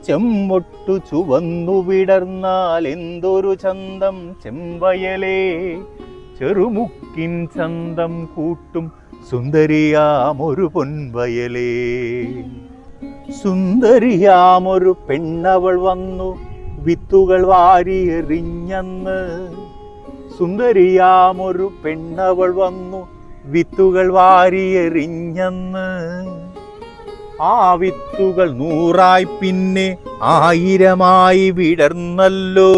ചെമ്മൊട്ടു ചുവന്നു വിടർന്നാൽ എന്തൊരു ചന്തം ചെമ്പയലേ, ചെറുമുക്കിൻ ചന്തം കൂട്ടും സുന്ദരിയാമൊരു പൊൻവയലേ. സുന്ദരിയാമൊരു പെണ്ണവൾ വന്നു വിത്തുകൾ വാരിയെറിഞ്ഞന്ന്. സുന്ദരിയാമൊരു പെണ്ണവൾ വന്നു വിത്തുകൾ വാരിയെറിഞ്ഞന്ന്. ആ വിത്തുകൾ 100 പിന്നെ 1000 വിടർന്നല്ലോ.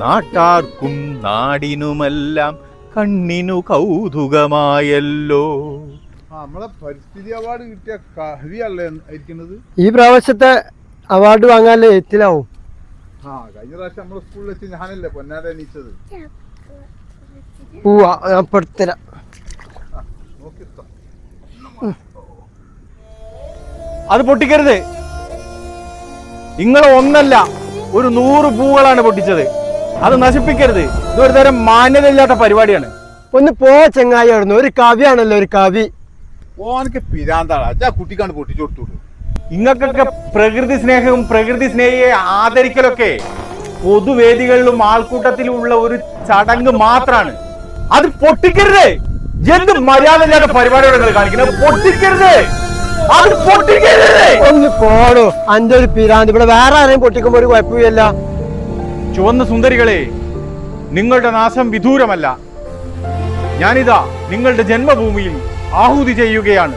നാട്ടാർക്കും നാടിനുമെല്ലാം കണ്ണിനു കൗതുകമായല്ലോ. നമ്മളെ പരിസ്ഥിതി അവാർഡ് കിട്ടിയ കവിയല്ലേ ഇരിക്കുന്നത്? ഈ പ്രാവശ്യത്തെ അവാർഡ് വാങ്ങാല്ലേ എത്തിലാവും. കഴിഞ്ഞ പ്രാവശ്യം നമ്മളെ സ്കൂളിൽ വെച്ച് ഞാനല്ലേ പൊന്നാടെ എണീച്ചത്. അത് പൊട്ടിക്കരുത്. നിങ്ങൾ ഒന്നല്ല, ഒരു 100 പൂകളാണ് പൊട്ടിച്ചത്. അത് നശിപ്പിക്കരുത്. ഇതൊരു തരം മാന്യതയില്ലാത്ത പരിപാടിയാണ്. ഒന്ന് പോ ചെങ്ങായി. ആയിരുന്നു ഒരു കവിയാണല്ലോ, ഒരു കവി. ഓനക്ക് പിരാന്താളാ കുട്ടിക്കാണ് പൊട്ടിച്ചു കൊടുത്തു. ഇങ്ങൾക്കൊക്കെ പ്രകൃതി സ്നേഹവും പ്രകൃതി സ്നേഹിയെ ആദരിക്കലൊക്കെ പൊതുവേദികളിലും ആൾക്കൂട്ടത്തിലുള്ള ഒരു ചടങ്ങ് മാത്രമാണ്. അത് പൊട്ടിക്കരുത്. എന്ത് മര്യാദയില്ലാത്ത പരിപാടികളാണ് കാണിക്കുന്നത്. പൊട്ടിക്കരുത്, അത് പൊട്ടിക്കരുത്. ഒന്ന് പോടോ. അന്റെ ഒരു പിരാന്ത്. ഇവിടെ വേറെ ആരെയും പൊട്ടിക്കുമ്പോ ഒരു കുഴപ്പമില്ല. ചുവന്ന സുന്ദരികളെ, നിങ്ങളുടെ നാശം വിദൂരമല്ല. ഞാനിതാ നിങ്ങളുടെ ജന്മഭൂമിയിൽ ആഹൂതി ചെയ്യുകയാണ്.